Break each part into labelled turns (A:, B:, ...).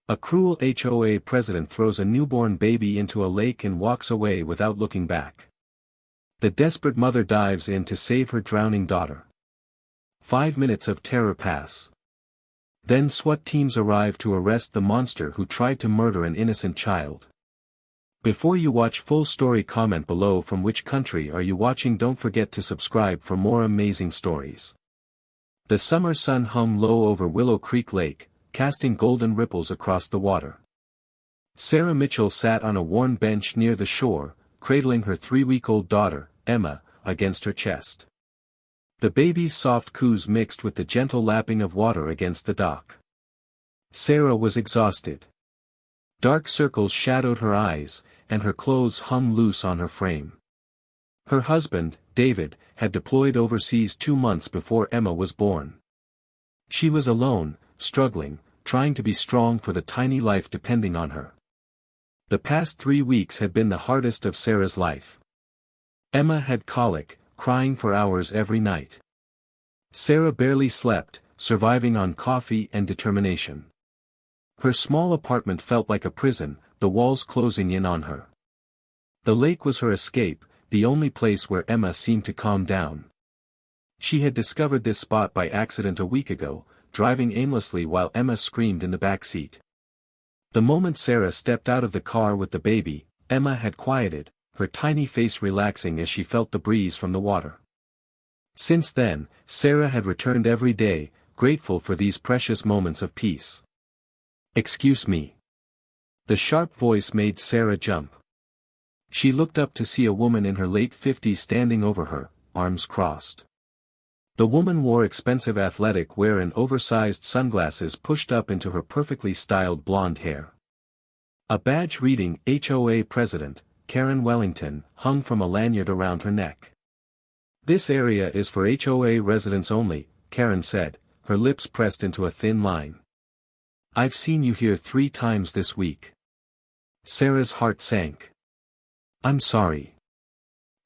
A: A cruel HOA president throws a newborn baby into a lake and walks away without looking back. The desperate mother dives in to save her drowning daughter. 5 minutes of terror pass. Then SWAT teams arrive to arrest the monster who tried to murder an innocent child. Before you watch full story, comment below from which country are you watching. Don't forget to subscribe for more amazing stories. The summer sun hung low over Willow Creek Lake, casting golden ripples across the water. Sarah Mitchell sat on a worn bench near the shore, cradling her 3-week-old daughter, Emma, against her chest. The baby's soft coos mixed with the gentle lapping of water against the dock. Sarah was exhausted. Dark circles shadowed her eyes, and her clothes hung loose on her frame. Her husband, David, had deployed overseas 2 months before Emma was born. She was alone, struggling, trying to be strong for the tiny life depending on her. The past 3 weeks had been the hardest of Sarah's life. Emma had colic, crying for hours every night. Sarah barely slept, surviving on coffee and determination. Her small apartment felt like a prison, the walls closing in on her. The lake was her escape, the only place where Emma seemed to calm down. She had discovered this spot by accident a week ago, driving aimlessly while Emma screamed in the back seat. The moment Sarah stepped out of the car with the baby, Emma had quieted, her tiny face relaxing as she felt the breeze from the water. Since then, Sarah had returned every day, grateful for these precious moments of peace. "Excuse me." The sharp voice made Sarah jump. She looked up to see a woman in her late 50s standing over her, arms crossed. The woman wore expensive athletic wear and oversized sunglasses pushed up into her perfectly styled blonde hair. A badge reading HOA President, Karen Wellington, hung from a lanyard around her neck. "This area is for HOA residents only," Karen said, her lips pressed into a thin line. "I've seen you here 3 times this week." Sarah's heart sank. "I'm sorry.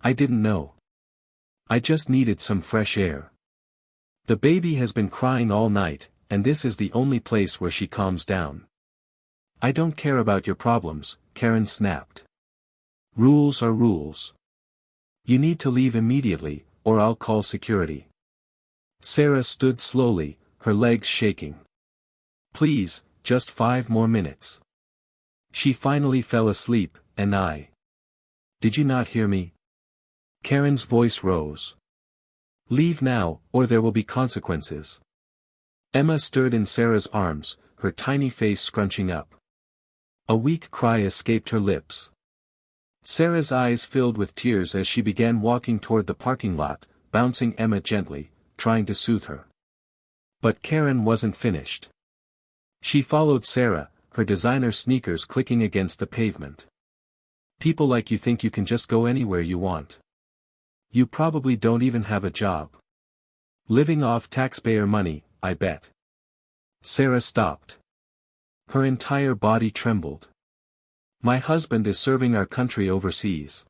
A: I didn't know. I just needed some fresh air. The baby has been crying all night, and this is the only place where she calms down." "I don't care about your problems," Karen snapped. "Rules are rules. You need to leave immediately, or I'll call security." Sarah stood slowly, her legs shaking. "Please, just 5 more minutes." She finally fell asleep, and "Did you not hear me?" Karen's voice rose. "Leave now, or there will be consequences." Emma stirred in Sarah's arms, her tiny face scrunching up. A weak cry escaped her lips. Sarah's eyes filled with tears as she began walking toward the parking lot, bouncing Emma gently, trying to soothe her. But Karen wasn't finished. She followed Sarah, her designer sneakers clicking against the pavement. "People like you think you can just go anywhere you want. You probably don't even have a job. Living off taxpayer money, I bet." Sarah stopped. Her entire body trembled. "My husband is serving our country overseas.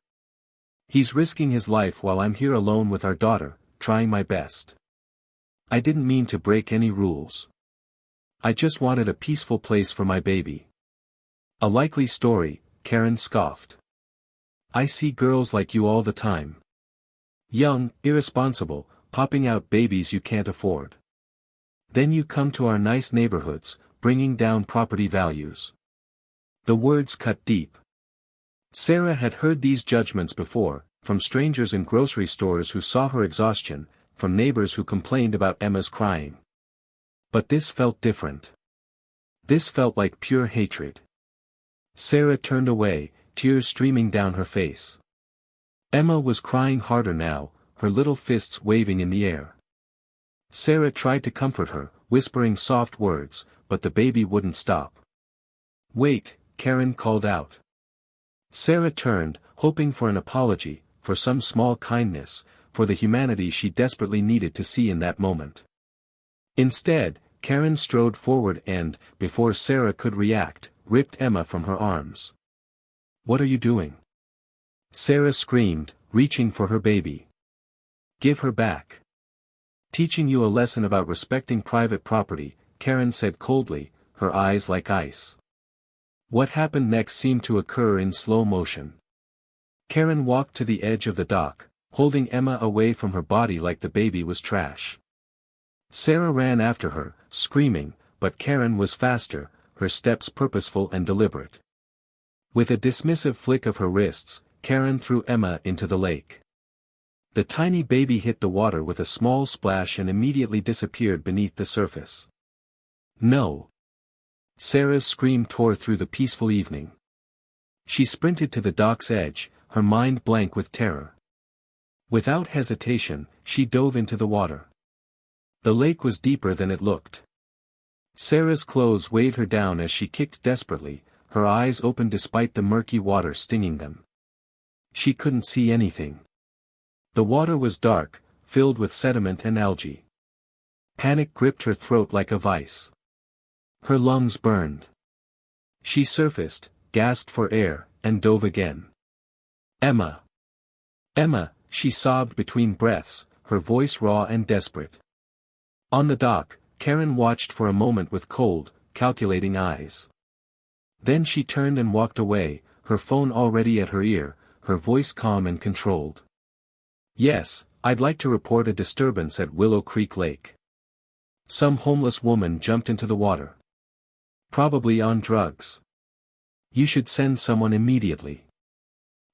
A: He's risking his life while I'm here alone with our daughter, trying my best. I didn't mean to break any rules. I just wanted a peaceful place for my baby." "A likely story," Karen scoffed. "I see girls like you all the time. Young, irresponsible, popping out babies you can't afford. Then you come to our nice neighborhoods, bringing down property values." The words cut deep. Sarah had heard these judgments before, from strangers in grocery stores who saw her exhaustion, from neighbors who complained about Emma's crying. But this felt different. This felt like pure hatred. Sarah turned away, tears streaming down her face. Emma was crying harder now, her little fists waving in the air. Sarah tried to comfort her, whispering soft words, but the baby wouldn't stop. "Wait," Karen called out. Sarah turned, hoping for an apology, for some small kindness, for the humanity she desperately needed to see in that moment. Instead, Karen strode forward and, before Sarah could react, ripped Emma from her arms. "What are you doing?" Sarah screamed, reaching for her baby. "Give her back." "Teaching you a lesson about respecting private property," Karen said coldly, her eyes like ice. What happened next seemed to occur in slow motion. Karen walked to the edge of the dock, holding Emma away from her body like the baby was trash. Sarah ran after her, screaming, but Karen was faster, her steps purposeful and deliberate. With a dismissive flick of her wrists, Karen threw Emma into the lake. The tiny baby hit the water with a small splash and immediately disappeared beneath the surface. No! Sarah's scream tore through the peaceful evening. She sprinted to the dock's edge, her mind blank with terror. Without hesitation, she dove into the water. The lake was deeper than it looked. Sarah's clothes weighed her down as she kicked desperately, her eyes open despite the murky water stinging them. She couldn't see anything. The water was dark, filled with sediment and algae. Panic gripped her throat like a vice. Her lungs burned. She surfaced, gasped for air, and dove again. Emma! Emma! She sobbed between breaths, her voice raw and desperate. On the dock, Karen watched for a moment with cold, calculating eyes. Then she turned and walked away, her phone already at her ear, her voice calm and controlled. Yes, I'd like to report a disturbance at Willow Creek Lake. Some homeless woman jumped into the water. Probably on drugs. You should send someone immediately.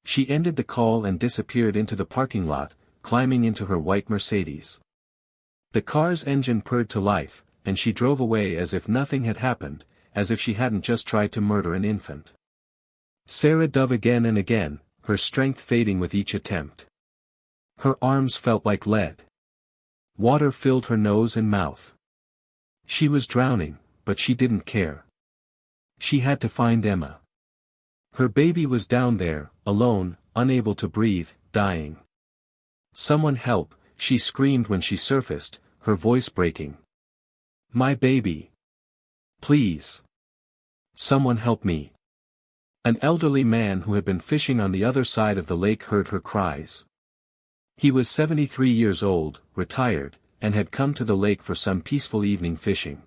A: She ended the call and disappeared into the parking lot, climbing into her white Mercedes. The car's engine purred to life, and she drove away as if nothing had happened, as if she hadn't just tried to murder an infant. Sarah dove again and again, her strength fading with each attempt. Her arms felt like lead. Water filled her nose and mouth. She was drowning, but she didn't care. She had to find Emma. Her baby was down there, alone, unable to breathe, dying. Someone help, she screamed when she surfaced, her voice breaking. My baby. Please. Someone help me. An elderly man who had been fishing on the other side of the lake heard her cries. He was 73 years old, retired, and had come to the lake for some peaceful evening fishing.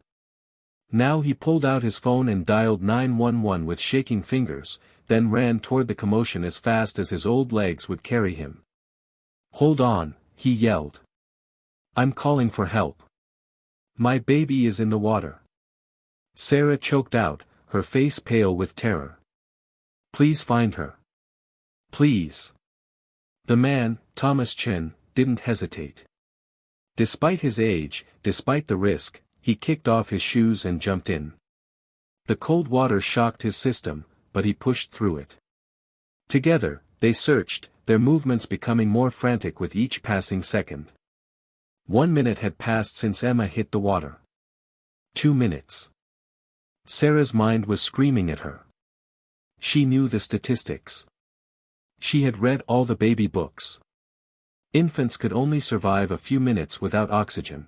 A: Now he pulled out his phone and dialed 911 with shaking fingers, then ran toward the commotion as fast as his old legs would carry him. Hold on, he yelled. I'm calling for help. My baby is in the water. Sarah choked out, her face pale with terror. Please find her. Please. The man, Thomas Chin, didn't hesitate. Despite his age, despite the risk, he kicked off his shoes and jumped in. The cold water shocked his system, but he pushed through it. Together, they searched, their movements becoming more frantic with each passing second. 1 minute had passed since Emma hit the water. 2 minutes. Sarah's mind was screaming at her. She knew the statistics. She had read all the baby books. Infants could only survive a few minutes without oxygen.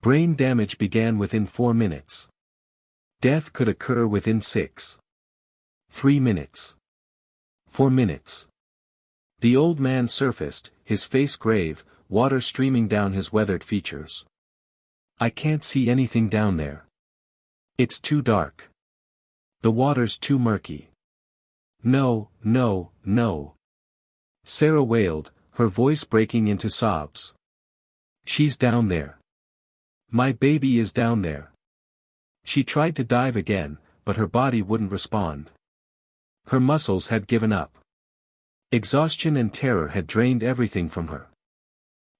A: Brain damage began within 4 minutes. Death could occur within 6. 3 minutes. 4 minutes. The old man surfaced, his face grave, water streaming down his weathered features. I can't see anything down there. It's too dark. The water's too murky. No, no, no. Sarah wailed, her voice breaking into sobs. She's down there. My baby is down there. She tried to dive again, but her body wouldn't respond. Her muscles had given up. Exhaustion and terror had drained everything from her.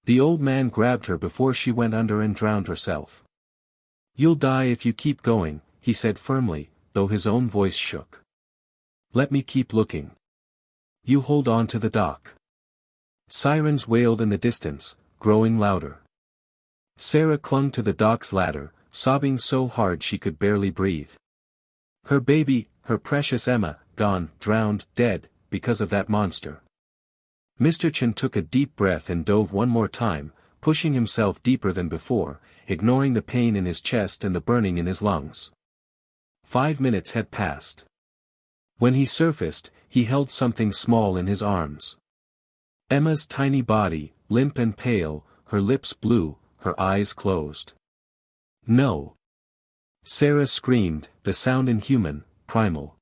A: The old man grabbed her before she went under and drowned herself. You'll die if you keep going, he said firmly, though his own voice shook. Let me keep looking. You hold on to the dock. Sirens wailed in the distance, growing louder. Sarah clung to the dock's ladder, sobbing so hard she could barely breathe. Her baby, her precious Emma, gone, drowned, dead, because of that monster. Mr. Chen took a deep breath and dove one more time, pushing himself deeper than before, ignoring the pain in his chest and the burning in his lungs. 5 minutes had passed. When he surfaced, he held something small in his arms. Emma's tiny body, limp and pale, her lips blue, her eyes closed. No. Sarah screamed, the sound inhuman, primal.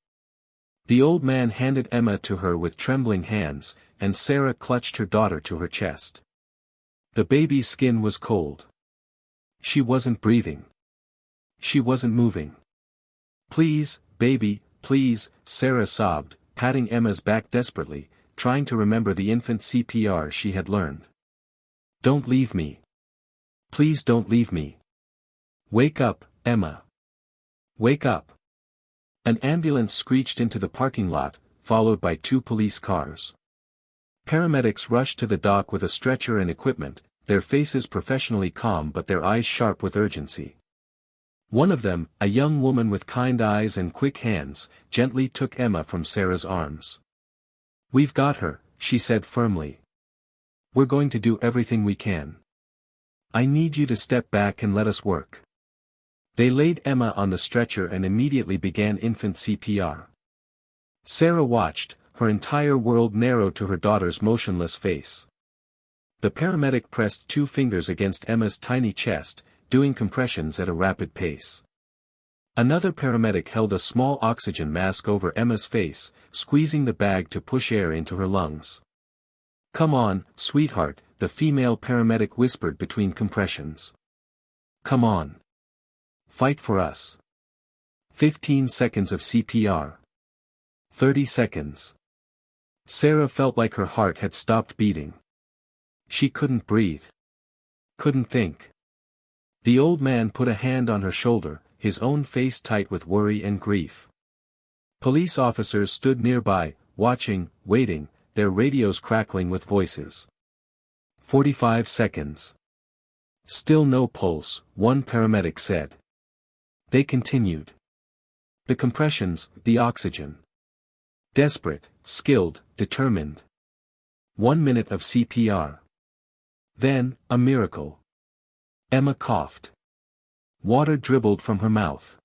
A: The old man handed Emma to her with trembling hands, and Sarah clutched her daughter to her chest. The baby's skin was cold. She wasn't breathing. She wasn't moving. "Please, baby, please," Sarah sobbed, patting Emma's back desperately, trying to remember the infant CPR she had learned. "Don't leave me. Please don't leave me. Wake up, Emma. Wake up." An ambulance screeched into the parking lot, followed by 2 police cars. Paramedics rushed to the dock with a stretcher and equipment, their faces professionally calm but their eyes sharp with urgency. One of them, a young woman with kind eyes and quick hands, gently took Emma from Sarah's arms. "We've got her," she said firmly. "We're going to do everything we can. I need you to step back and let us work." They laid Emma on the stretcher and immediately began infant CPR. Sarah watched, her entire world narrowed to her daughter's motionless face. The paramedic pressed 2 fingers against Emma's tiny chest, doing compressions at a rapid pace. Another paramedic held a small oxygen mask over Emma's face, squeezing the bag to push air into her lungs. "Come on, sweetheart," the female paramedic whispered between compressions. "Come on. Fight for us." 15 seconds of CPR. 30 seconds. Sarah felt like her heart had stopped beating. She couldn't breathe. Couldn't think. The old man put a hand on her shoulder, his own face tight with worry and grief. Police officers stood nearby, watching, waiting, their radios crackling with voices. 45 seconds. Still no pulse, one paramedic said. They continued. The compressions, the oxygen. Desperate, skilled, determined. 1 minute of CPR. Then, a miracle. Emma coughed. Water dribbled from her mouth.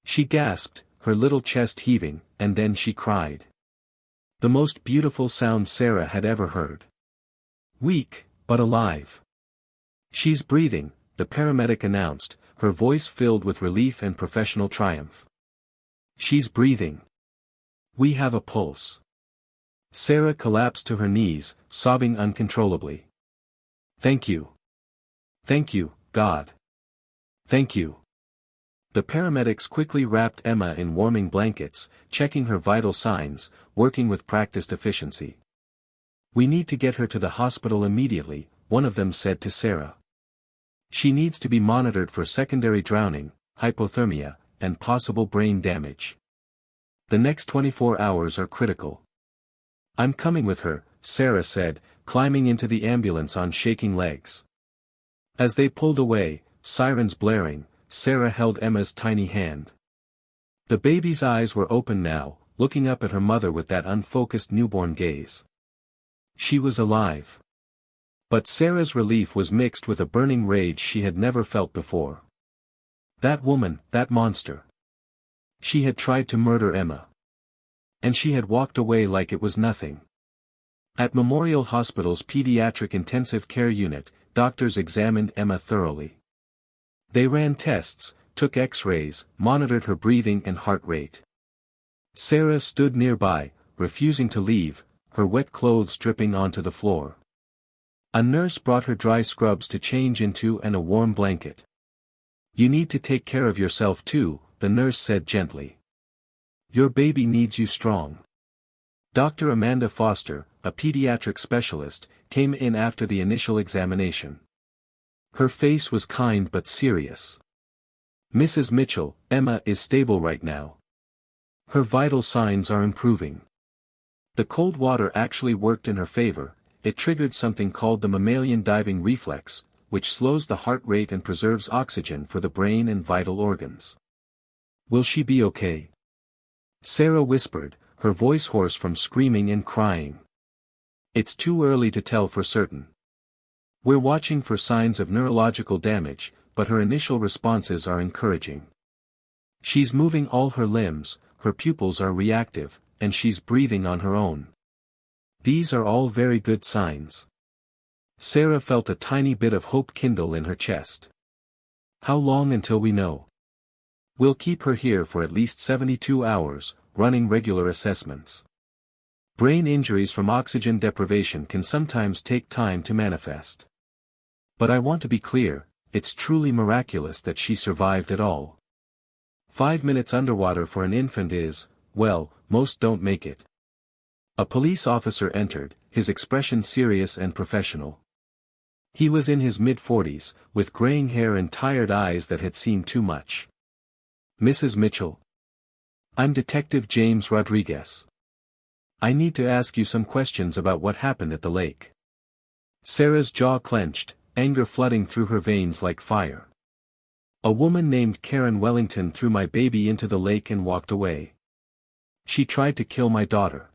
A: She gasped, her little chest heaving, and then she cried. The most beautiful sound Sarah had ever heard. Weak, but alive. "She's breathing," the paramedic announced, her voice filled with relief and professional triumph. "She's breathing. We have a pulse." Sarah collapsed to her knees, sobbing uncontrollably. "Thank you. Thank you, God. Thank you." The paramedics quickly wrapped Emma in warming blankets, checking her vital signs, working with practiced efficiency. "We need to get her to the hospital immediately," one of them said to Sarah. "She needs to be monitored for secondary drowning, hypothermia, and possible brain damage. The next 24 hours are critical." "I'm coming with her," Sarah said, climbing into the ambulance on shaking legs. As they pulled away, sirens blaring, Sarah held Emma's tiny hand. The baby's eyes were open now, looking up at her mother with that unfocused newborn gaze. She was alive. But Sarah's relief was mixed with a burning rage she had never felt before. That woman, that monster. She had tried to murder Emma. And she had walked away like it was nothing. At Memorial Hospital's Pediatric Intensive Care Unit, doctors examined Emma thoroughly. They ran tests, took X-rays, monitored her breathing and heart rate. Sarah stood nearby, refusing to leave, her wet clothes dripping onto the floor. A nurse brought her dry scrubs to change into and a warm blanket. "You need to take care of yourself too," the nurse said gently. "Your baby needs you strong." Dr. Amanda Foster, a pediatric specialist, came in after the initial examination. Her face was kind but serious. "Mrs. Mitchell, Emma is stable right now. Her vital signs are improving." The cold water actually worked in her favor. It triggered something called the mammalian diving reflex, which slows the heart rate and preserves oxygen for the brain and vital organs. "Will she be okay?" Sarah whispered, her voice hoarse from screaming and crying. "It's too early to tell for certain. We're watching for signs of neurological damage, but her initial responses are encouraging. She's moving all her limbs, her pupils are reactive, and she's breathing on her own. These are all very good signs." Sarah felt a tiny bit of hope kindle in her chest. "How long until we know?" "We'll keep her here for at least 72 hours, running regular assessments. Brain injuries from oxygen deprivation can sometimes take time to manifest. But I want to be clear, it's truly miraculous that she survived at all. 5 minutes underwater for an infant is, well, most don't make it. A police officer entered, his expression serious and professional. He was in his mid-40s, with graying hair and tired eyes that had seen too much. Mrs. Mitchell? I'm Detective James Rodriguez. I need to ask you some questions about what happened at the lake. Sarah's jaw clenched, anger flooding through her veins like fire. A woman named Karen Wellington threw my baby into the lake and walked away. She tried to kill my daughter.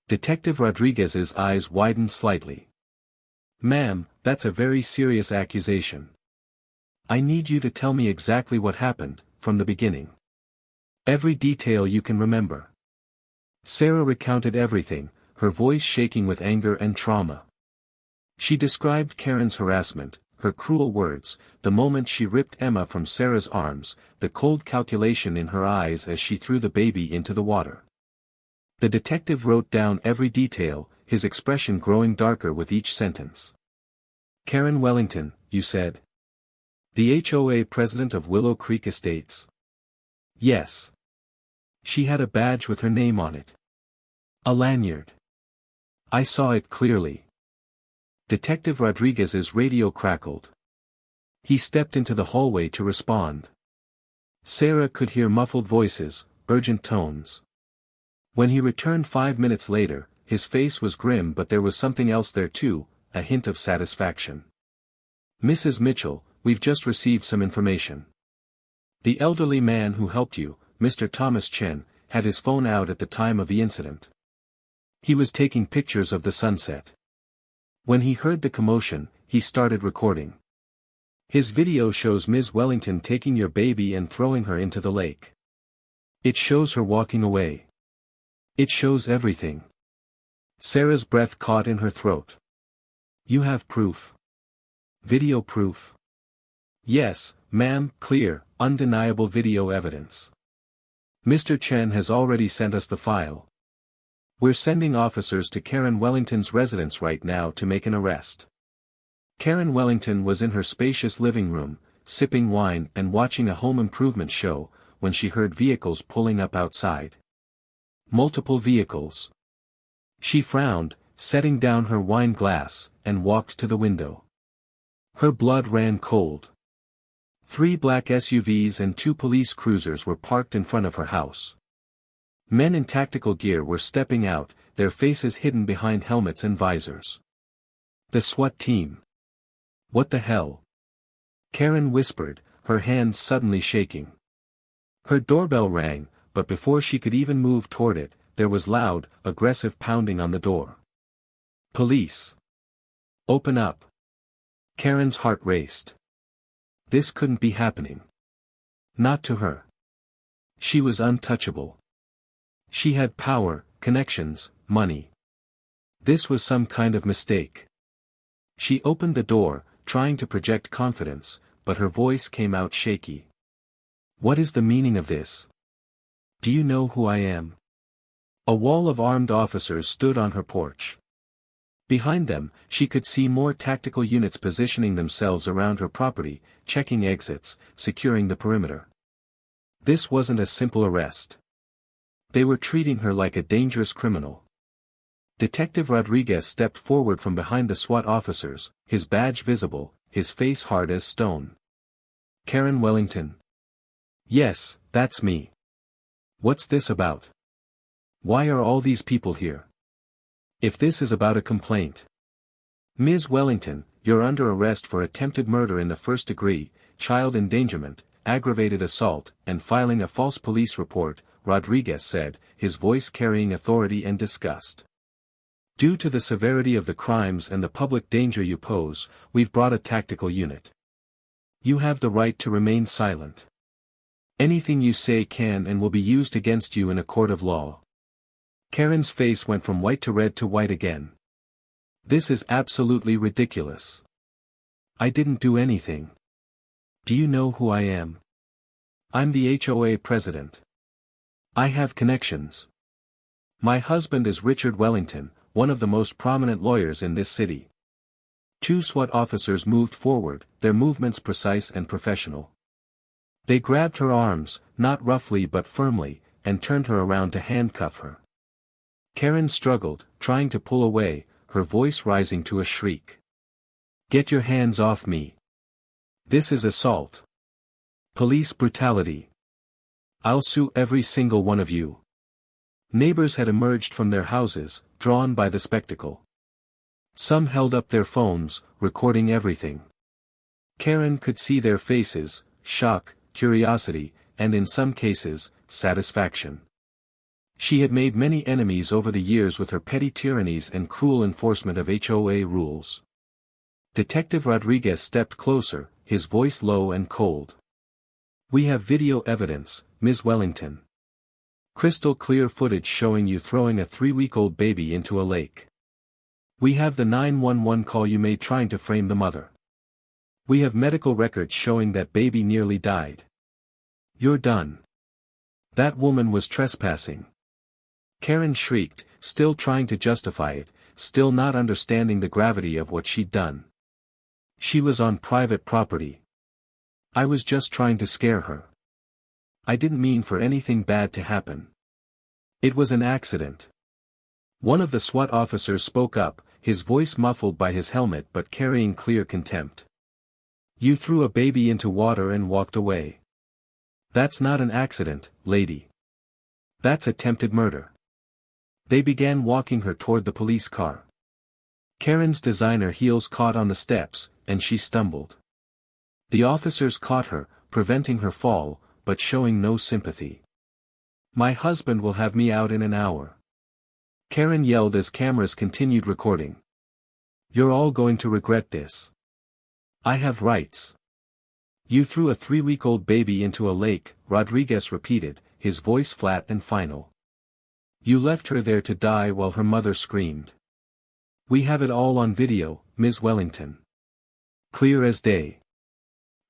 A: Detective Rodriguez's eyes widened slightly. Ma'am, that's a very serious accusation. I need you to tell me exactly what happened, from the beginning. Every detail you can remember. Sarah recounted everything, her voice shaking with anger and trauma. She described Karen's harassment, her cruel words, the moment she ripped Emma from Sarah's arms, the cold calculation in her eyes as she threw the baby into the water. The detective wrote down every detail, his expression growing darker with each sentence. Karen Wellington, you said? The HOA president of Willow Creek Estates? Yes. She had a badge with her name on it. A lanyard. I saw it clearly. Detective Rodriguez's radio crackled. He stepped into the hallway to respond. Sarah could hear muffled voices, urgent tones. When he returned 5 minutes later, his face was grim, but there was something else there too, a hint of satisfaction. Mrs. Mitchell, we've just received some information. The elderly man who helped you, Mr. Thomas Chen, had his phone out at the time of the incident. He was taking pictures of the sunset. When he heard the commotion, he started recording. His video shows Ms. Wellington taking your baby and throwing her into the lake. It shows her walking away. It shows everything. Sarah's breath caught in her throat. You have proof. Video proof. Yes, ma'am, clear, undeniable video evidence. Mr. Chen has already sent us the file. We're sending officers to Karen Wellington's residence right now to make an arrest. Karen Wellington was in her spacious living room, sipping wine and watching a home improvement show, when she heard vehicles pulling up outside. Multiple vehicles. She frowned, setting down her wine glass, and walked to the window. Her blood ran cold. 3 black SUVs and 2 police cruisers were parked in front of her house. Men in tactical gear were stepping out, their faces hidden behind helmets and visors. The SWAT team. What the hell? Karen whispered, her hands suddenly shaking. Her doorbell rang, but before she could even move toward it, there was loud, aggressive pounding on the door. Police. Open up. Karen's heart raced. This couldn't be happening. Not to her. She was untouchable. She had power, connections, money. This was some kind of mistake. She opened the door, trying to project confidence, but her voice came out shaky. What is the meaning of this? Do you know who I am? A wall of armed officers stood on her porch. Behind them, she could see more tactical units positioning themselves around her property, checking exits, securing the perimeter. This wasn't a simple arrest. They were treating her like a dangerous criminal. Detective Rodriguez stepped forward from behind the SWAT officers, his badge visible, his face hard as stone. Karen Wellington. Yes, that's me. What's this about? Why are all these people here? If this is about a complaint. Ms. Wellington, you're under arrest for attempted murder in the first degree, child endangerment, aggravated assault, and filing a false police report, Rodriguez said, his voice carrying authority and disgust. Due to the severity of the crimes and the public danger you pose, we've brought a tactical unit. You have the right to remain silent. Anything you say can and will be used against you in a court of law. Karen's face went from white to red to white again. This is absolutely ridiculous. I didn't do anything. Do you know who I am? I'm the HOA president. I have connections. My husband is Richard Wellington, one of the most prominent lawyers in this city. Two SWAT officers moved forward, their movements precise and professional. They grabbed her arms, not roughly but firmly, and turned her around to handcuff her. Karen struggled, trying to pull away, her voice rising to a shriek. Get your hands off me. This is assault. Police brutality. I'll sue every single one of you. Neighbors had emerged from their houses, drawn by the spectacle. Some held up their phones, recording everything. Karen could see their faces, shock, curiosity, and in some cases, satisfaction. She had made many enemies over the years with her petty tyrannies and cruel enforcement of HOA rules. Detective Rodriguez stepped closer, his voice low and cold. We have video evidence, Ms. Wellington. Crystal clear footage showing you throwing a 3-week-old baby into a lake. We have the 911 call you made trying to frame the mother. We have medical records showing that baby nearly died. You're done. That woman was trespassing. Karen shrieked, still trying to justify it, still not understanding the gravity of what she'd done. She was on private property. I was just trying to scare her. I didn't mean for anything bad to happen. It was an accident. One of the SWAT officers spoke up, his voice muffled by his helmet but carrying clear contempt. You threw a baby into water and walked away. That's not an accident, lady. That's attempted murder. They began walking her toward the police car. Karen's designer heels caught on the steps, and she stumbled. The officers caught her, preventing her fall, but showing no sympathy. My husband will have me out in an hour. Karen yelled as cameras continued recording. You're all going to regret this. I have rights. You threw a 3-week-old baby into a lake, Rodriguez repeated, his voice flat and final. You left her there to die while her mother screamed. We have it all on video, Ms. Wellington. Clear as day.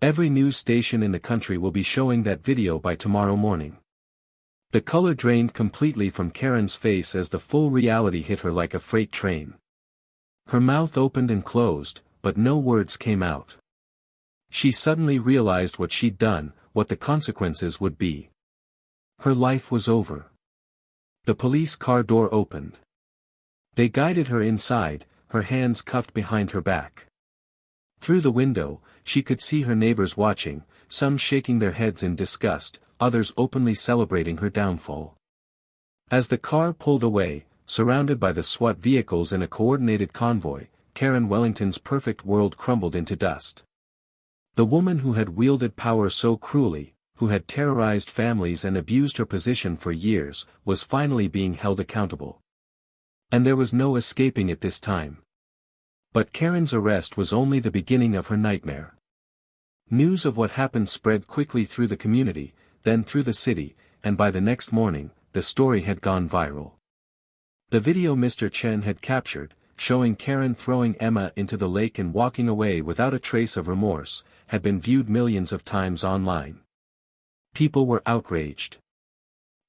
A: Every news station in the country will be showing that video by tomorrow morning. The color drained completely from Karen's face as the full reality hit her like a freight train. Her mouth opened and closed, but no words came out. She suddenly realized what she'd done, what the consequences would be. Her life was over. The police car door opened. They guided her inside, her hands cuffed behind her back. Through the window, she could see her neighbors watching, some shaking their heads in disgust, others openly celebrating her downfall. As the car pulled away, surrounded by the SWAT vehicles in a coordinated convoy, Karen Wellington's perfect world crumbled into dust. The woman who had wielded power so cruelly, who had terrorized families and abused her position for years, was finally being held accountable. And there was no escaping it this time. But Karen's arrest was only the beginning of her nightmare. News of what happened spread quickly through the community, then through the city, and by the next morning, the story had gone viral. The video Mr. Chen had captured, showing Karen throwing Emma into the lake and walking away without a trace of remorse, had been viewed millions of times online. People were outraged.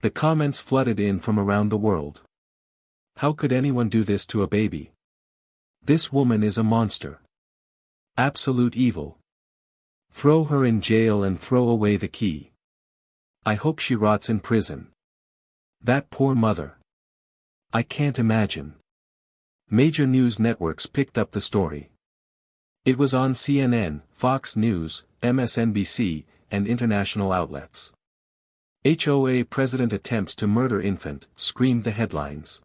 A: The comments flooded in from around the world. How could anyone do this to a baby? This woman is a monster. Absolute evil. Throw her in jail and throw away the key. I hope she rots in prison. That poor mother. I can't imagine. Major news networks picked up the story. It was on CNN, Fox News, MSNBC, and international outlets. HOA president attempts to murder infant, screamed the headlines.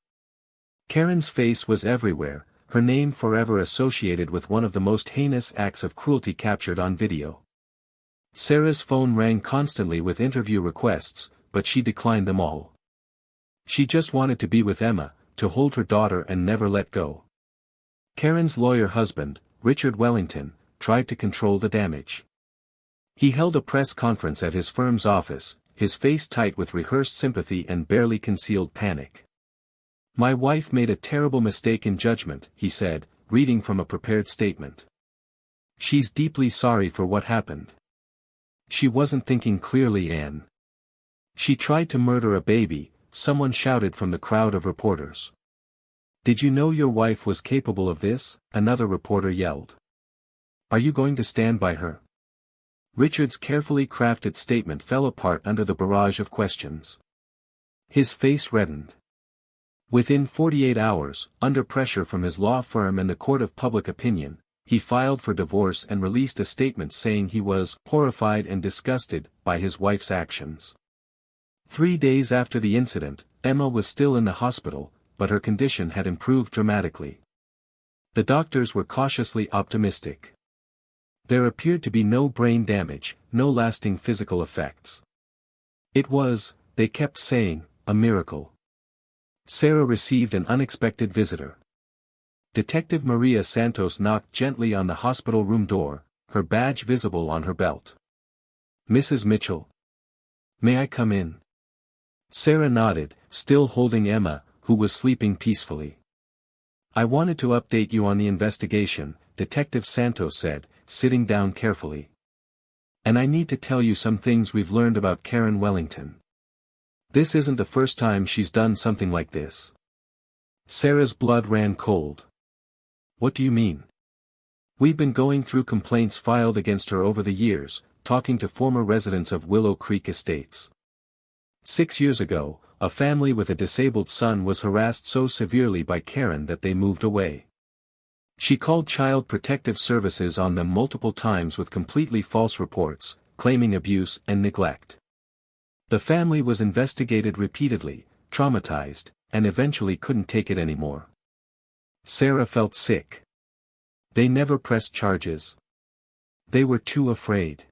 A: Karen's face was everywhere, her name forever associated with one of the most heinous acts of cruelty captured on video. Sarah's phone rang constantly with interview requests, but she declined them all. She just wanted to be with Emma, to hold her daughter and never let go. Karen's lawyer husband, Richard Wellington, tried to control the damage. He held a press conference at his firm's office, his face tight with rehearsed sympathy and barely concealed panic. My wife made a terrible mistake in judgment, he said, reading from a prepared statement. She's deeply sorry for what happened. She wasn't thinking clearly, Anne. She tried to murder a baby, someone shouted from the crowd of reporters. Did you know your wife was capable of this? Another reporter yelled. Are you going to stand by her? Richard's carefully crafted statement fell apart under the barrage of questions. His face reddened. Within 48 hours, under pressure from his law firm and the court of public opinion, he filed for divorce and released a statement saying he was horrified and disgusted by his wife's actions. 3 days after the incident, Emma was still in the hospital, but her condition had improved dramatically. The doctors were cautiously optimistic. There appeared to be no brain damage, no lasting physical effects. It was, they kept saying, a miracle. Sarah received an unexpected visitor. Detective Maria Santos knocked gently on the hospital room door, her badge visible on her belt. Mrs. Mitchell? May I come in? Sarah nodded, still holding Emma, who was sleeping peacefully. I wanted to update you on the investigation, Detective Santos said, sitting down carefully. And I need to tell you some things we've learned about Karen Wellington. This isn't the first time she's done something like this. Sarah's blood ran cold. What do you mean? We've been going through complaints filed against her over the years, talking to former residents of Willow Creek Estates. 6 years ago, a family with a disabled son was harassed so severely by Karen that they moved away. She called Child Protective Services on them multiple times with completely false reports, claiming abuse and neglect. The family was investigated repeatedly, traumatized, and eventually couldn't take it anymore. Sarah felt sick. They never pressed charges. They were too afraid.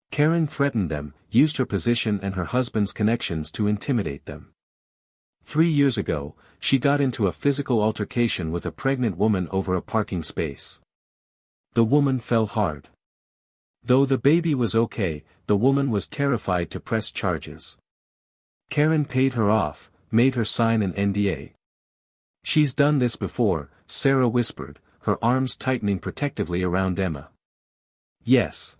A: Karen threatened them, used her position and her husband's connections to intimidate them. 3 years ago, she got into a physical altercation with a pregnant woman over a parking space. The woman fell hard. Though the baby was okay, the woman was terrified to press charges. Karen paid her off, made her sign an NDA. She's done this before, Sarah whispered, her arms tightening protectively around Emma. Yes.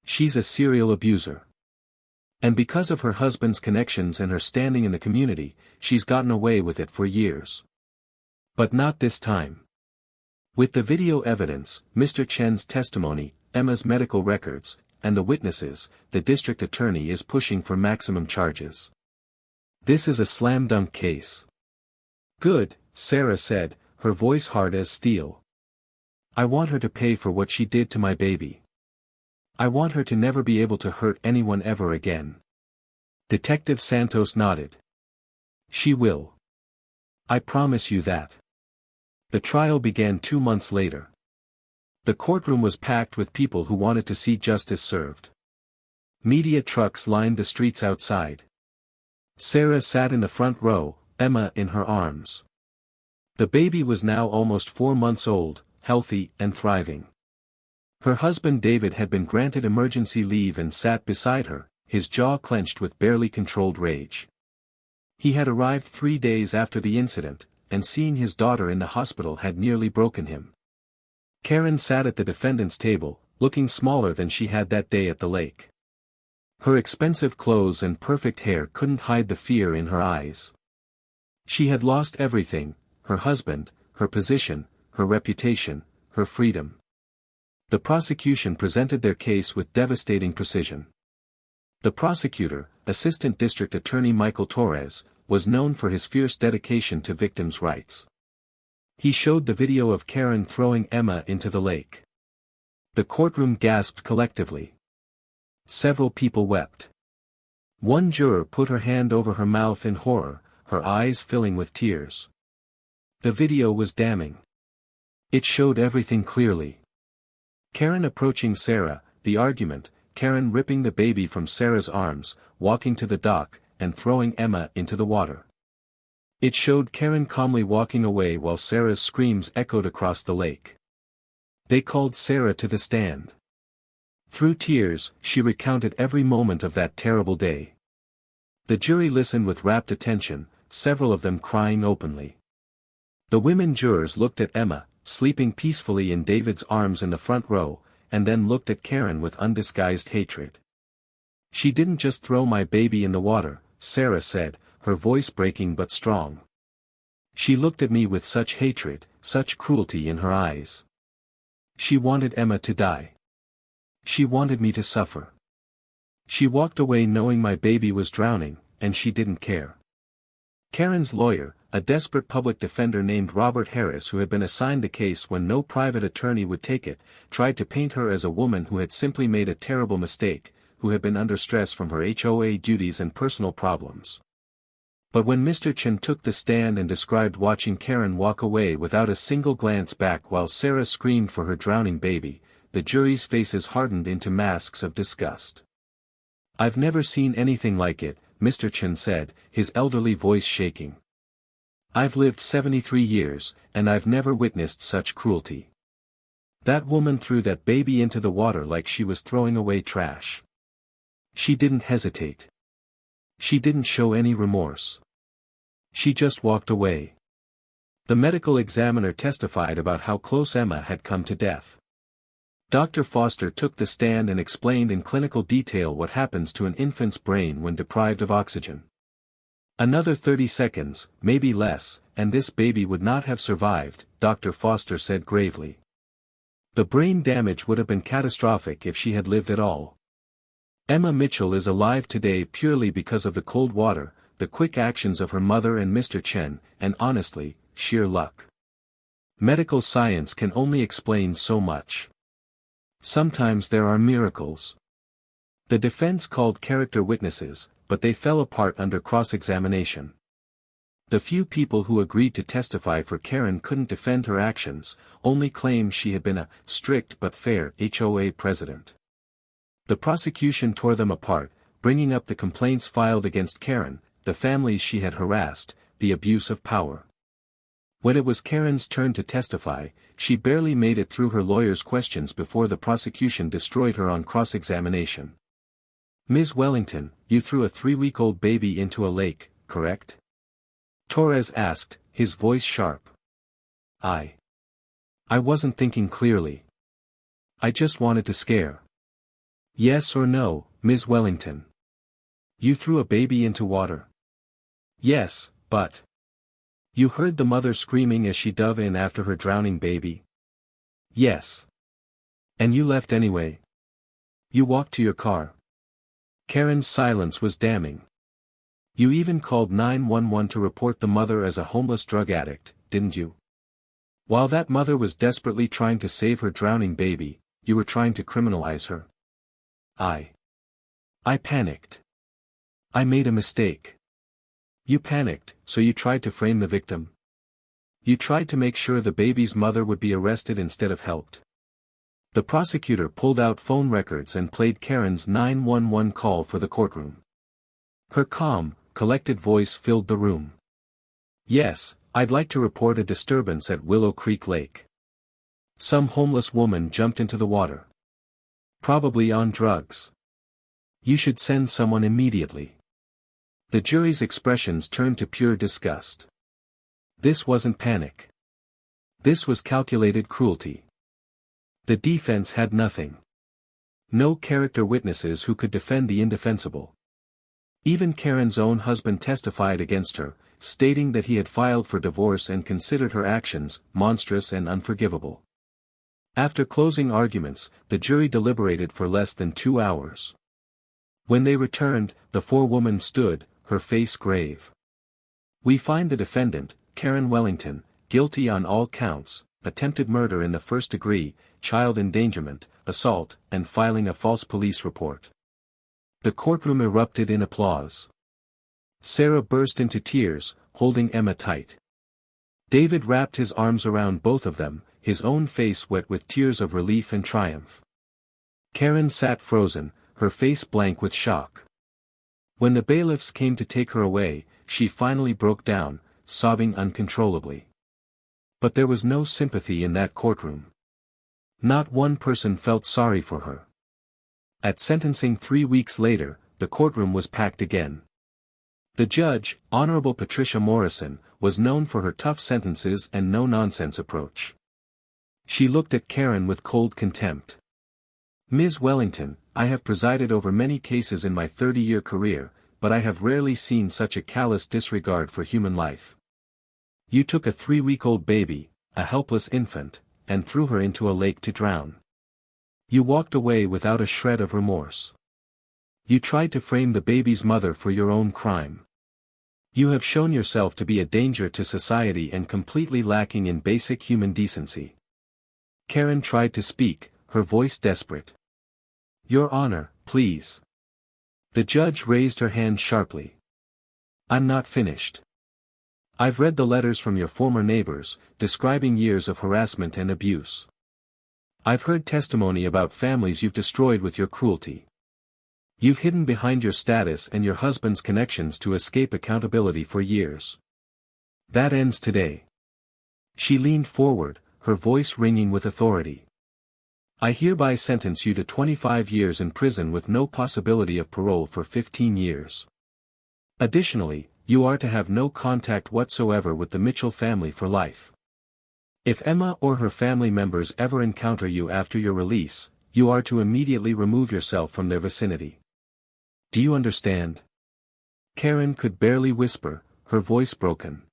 A: She's a serial abuser. And because of her husband's connections and her standing in the community, she's gotten away with it for years. But not this time. With the video evidence, Mr. Chen's testimony, Emma's medical records, and the witnesses, the district attorney is pushing for maximum charges. This is a slam-dunk case. Good, Sarah said, her voice hard as steel. I want her to pay for what she did to my baby. I want her to never be able to hurt anyone ever again. Detective Santos nodded. She will. I promise you that. The trial began 2 months later. The courtroom was packed with people who wanted to see justice served. Media trucks lined the streets outside. Sarah sat in the front row, Emma in her arms. The baby was now almost 4 months old, healthy and thriving. Her husband David had been granted emergency leave and sat beside her, his jaw clenched with barely controlled rage. He had arrived 3 days after the incident, and seeing his daughter in the hospital had nearly broken him. Karen sat at the defendant's table, looking smaller than she had that day at the lake. Her expensive clothes and perfect hair couldn't hide the fear in her eyes. She had lost everything, her husband, her position, her reputation, her freedom. The prosecution presented their case with devastating precision. The prosecutor, Assistant District Attorney Michael Torres, was known for his fierce dedication to victims' rights. He showed the video of Karen throwing Emma into the lake. The courtroom gasped collectively. Several people wept. One juror put her hand over her mouth in horror, her eyes filling with tears. The video was damning. It showed everything clearly. Karen approaching Sarah, the argument, Karen ripping the baby from Sarah's arms, walking to the dock, and throwing Emma into the water. It showed Karen calmly walking away while Sarah's screams echoed across the lake. They called Sarah to the stand. Through tears, she recounted every moment of that terrible day. The jury listened with rapt attention, several of them crying openly. The women jurors looked at Emma, sleeping peacefully in David's arms in the front row, and then looked at Karen with undisguised hatred. She didn't just throw my baby in the water, Sarah said, her voice breaking but strong. She looked at me with such hatred, such cruelty in her eyes. She wanted Emma to die. She wanted me to suffer. She walked away knowing my baby was drowning, and she didn't care. Karen's lawyer, a desperate public defender named Robert Harris who had been assigned the case when no private attorney would take it, tried to paint her as a woman who had simply made a terrible mistake, who had been under stress from her HOA duties and personal problems. But when Mr. Chen took the stand and described watching Karen walk away without a single glance back while Sarah screamed for her drowning baby, the jury's faces hardened into masks of disgust. "I've never seen anything like it," Mr. Chen said, his elderly voice shaking. "I've lived 73 years, and I've never witnessed such cruelty. That woman threw that baby into the water like she was throwing away trash. She didn't hesitate. She didn't show any remorse. She just walked away." The medical examiner testified about how close Emma had come to death. Dr. Foster took the stand and explained in clinical detail what happens to an infant's brain when deprived of oxygen. "Another 30 seconds, maybe less, and this baby would not have survived," Dr. Foster said gravely. "The brain damage would have been catastrophic if she had lived at all. Emma Mitchell is alive today purely because of the cold water, the quick actions of her mother and Mr. Chen, and honestly, sheer luck. Medical science can only explain so much. Sometimes there are miracles." The defense called character witnesses, but they fell apart under cross-examination. The few people who agreed to testify for Karen couldn't defend her actions, only claim she had been a strict but fair HOA president. The prosecution tore them apart, bringing up the complaints filed against Karen, the families she had harassed, the abuse of power. When it was Karen's turn to testify, she barely made it through her lawyer's questions before the prosecution destroyed her on cross-examination. "Ms. Wellington, you threw a 3-week-old baby into a lake, correct?" Torres asked, his voice sharp. I wasn't thinking clearly. I just wanted to scare." "Yes or no, Ms. Wellington? You threw a baby into water?" "Yes, but..." "You heard the mother screaming as she dove in after her drowning baby?" "Yes." "And you left anyway? You walked to your car?" Karen's silence was damning. "You even called 911 to report the mother as a homeless drug addict, didn't you? While that mother was desperately trying to save her drowning baby, you were trying to criminalize her." I panicked. I made a mistake." "You panicked, so you tried to frame the victim? You tried to make sure the baby's mother would be arrested instead of helped?" The prosecutor pulled out phone records and played Karen's 911 call for the courtroom. Her calm, collected voice filled the room. "Yes, I'd like to report a disturbance at Willow Creek Lake. Some homeless woman jumped into the water. Probably on drugs. You should send someone immediately." The jury's expressions turned to pure disgust. This wasn't panic. This was calculated cruelty. The defense had nothing. No character witnesses who could defend the indefensible. Even Karen's own husband testified against her, stating that he had filed for divorce and considered her actions monstrous and unforgivable. After closing arguments, the jury deliberated for less than 2 hours. When they returned, the forewoman stood, her face grave. "We find the defendant, Karen Wellington, guilty on all counts, attempted murder in the first degree, child endangerment, assault, and filing a false police report." The courtroom erupted in applause. Sarah burst into tears, holding Emma tight. David wrapped his arms around both of them, his own face wet with tears of relief and triumph. Karen sat frozen, her face blank with shock. When the bailiffs came to take her away, she finally broke down, sobbing uncontrollably. But there was no sympathy in that courtroom. Not one person felt sorry for her. At sentencing 3 weeks later, the courtroom was packed again. The judge, Honorable Patricia Morrison, was known for her tough sentences and no-nonsense approach. She looked at Karen with cold contempt. "Ms. Wellington, I have presided over many cases in my 30-year career, but I have rarely seen such a callous disregard for human life. You took a 3-week-old baby, a helpless infant, and threw her into a lake to drown. You walked away without a shred of remorse. You tried to frame the baby's mother for your own crime. You have shown yourself to be a danger to society and completely lacking in basic human decency. Karen tried to speak, her voice desperate. Your Honor, please. The judge raised her hand sharply. I'm not finished. I've read the letters from your former neighbors, describing years of harassment and abuse. I've heard testimony about families you've destroyed with your cruelty. You've hidden behind your status and your husband's connections to escape accountability for years. That ends today. She leaned forward, her voice ringing with authority. I hereby sentence you to 25 years in prison with no possibility of parole for 15 years. Additionally, you are to have no contact whatsoever with the Mitchell family for life. If Emma or her family members ever encounter you after your release, you are to immediately remove yourself from their vicinity. Do you understand? Karen could barely whisper, her voice broken.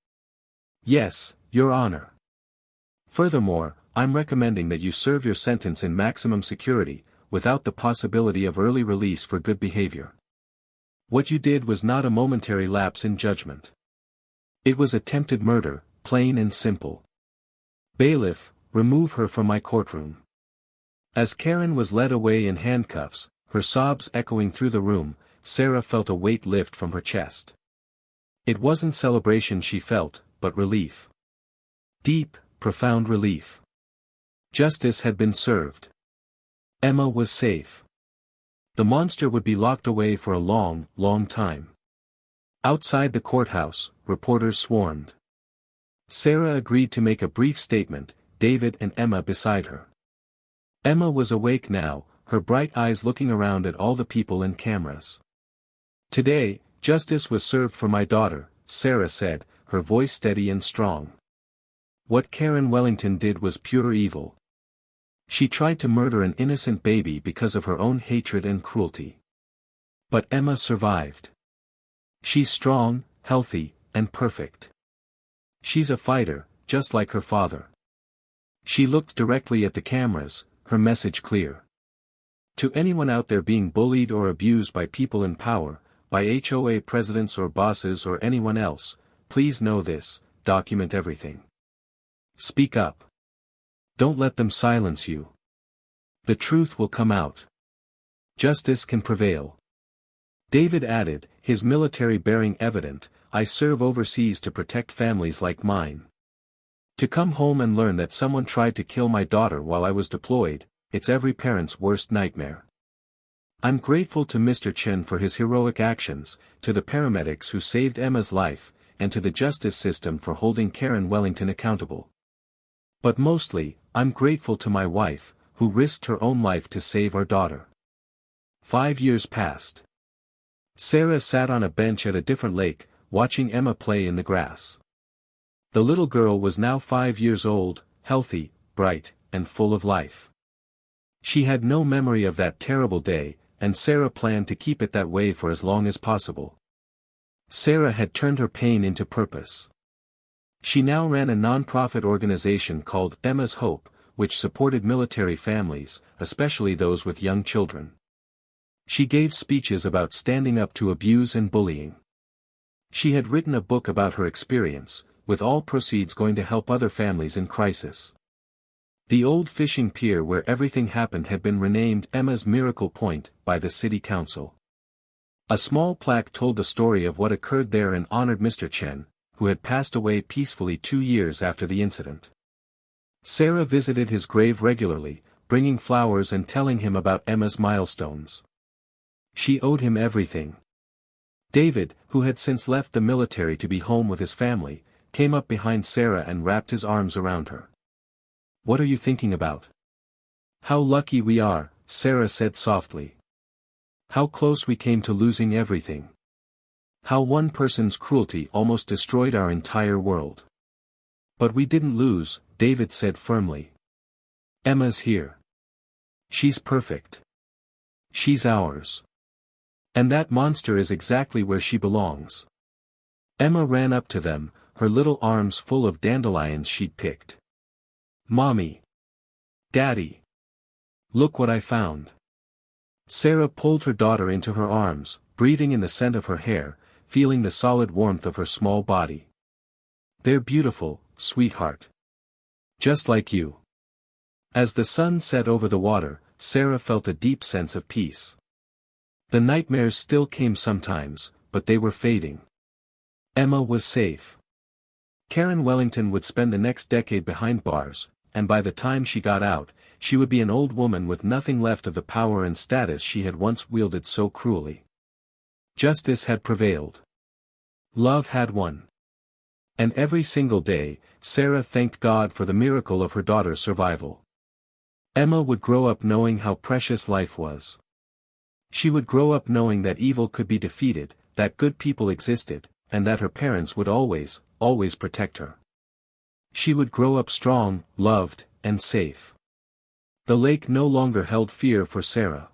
A: Yes, Your Honor. Furthermore, I'm recommending that you serve your sentence in maximum security, without the possibility of early release for good behavior. What you did was not a momentary lapse in judgment. It was attempted murder, plain and simple. Bailiff, remove her from my courtroom. As Karen was led away in handcuffs, her sobs echoing through the room, Sarah felt a weight lift from her chest. It wasn't celebration she felt, but relief. Deep, profound relief. Justice had been served. Emma was safe. The monster would be locked away for a long, long time. Outside the courthouse, reporters swarmed. Sarah agreed to make a brief statement, David and Emma beside her. Emma was awake now, her bright eyes looking around at all the people and cameras. Today, justice was served for my daughter, Sarah said, her voice steady and strong. What Karen Wellington did was pure evil. She tried to murder an innocent baby because of her own hatred and cruelty. But Emma survived. She's strong, healthy, and perfect. She's a fighter, just like her father. She looked directly at the cameras, her message clear. To anyone out there being bullied or abused by people in power, by HOA presidents or bosses or anyone else, please know this, document everything. Speak up. Don't let them silence you. The truth will come out. Justice can prevail. David added, his military bearing evident, I serve overseas to protect families like mine. To come home and learn that someone tried to kill my daughter while I was deployed, it's every parent's worst nightmare. I'm grateful to Mr. Chen for his heroic actions, to the paramedics who saved Emma's life, and to the justice system for holding Karen Wellington accountable. But mostly, I'm grateful to my wife, who risked her own life to save our daughter. 5 years passed. Sarah sat on a bench at a different lake, watching Emma play in the grass. The little girl was now 5 years old, healthy, bright, and full of life. She had no memory of that terrible day, and Sarah planned to keep it that way for as long as possible. Sarah had turned her pain into purpose. She now ran a non-profit organization called Emma's Hope, which supported military families, especially those with young children. She gave speeches about standing up to abuse and bullying. She had written a book about her experience, with all proceeds going to help other families in crisis. The old fishing pier where everything happened had been renamed Emma's Miracle Point by the city council. A small plaque told the story of what occurred there and honored Mr. Chen, who had passed away peacefully 2 years after the incident. Sarah visited his grave regularly, bringing flowers and telling him about Emma's milestones. She owed him everything. David, who had since left the military to be home with his family, came up behind Sarah and wrapped his arms around her. What are you thinking about? How lucky we are, Sarah said softly. How close we came to losing everything. How one person's cruelty almost destroyed our entire world. But we didn't lose, David said firmly. Emma's here. She's perfect. She's ours. And that monster is exactly where she belongs. Emma ran up to them, her little arms full of dandelions she'd picked. Mommy. Daddy. Look what I found. Sarah pulled her daughter into her arms, breathing in the scent of her hair, feeling the solid warmth of her small body. They're beautiful, sweetheart. Just like you. As the sun set over the water, Sarah felt a deep sense of peace. The nightmares still came sometimes, but they were fading. Emma was safe. Karen Wellington would spend the next decade behind bars, and by the time she got out, she would be an old woman with nothing left of the power and status she had once wielded so cruelly. Justice had prevailed. Love had won. And every single day, Sarah thanked God for the miracle of her daughter's survival. Emma would grow up knowing how precious life was. She would grow up knowing that evil could be defeated, that good people existed, and that her parents would always, always protect her. She would grow up strong, loved, and safe. The lake no longer held fear for Sarah.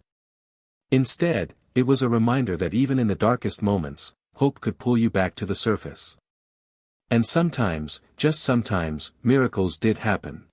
A: Instead, it was a reminder that even in the darkest moments, hope could pull you back to the surface. And sometimes, just sometimes, miracles did happen.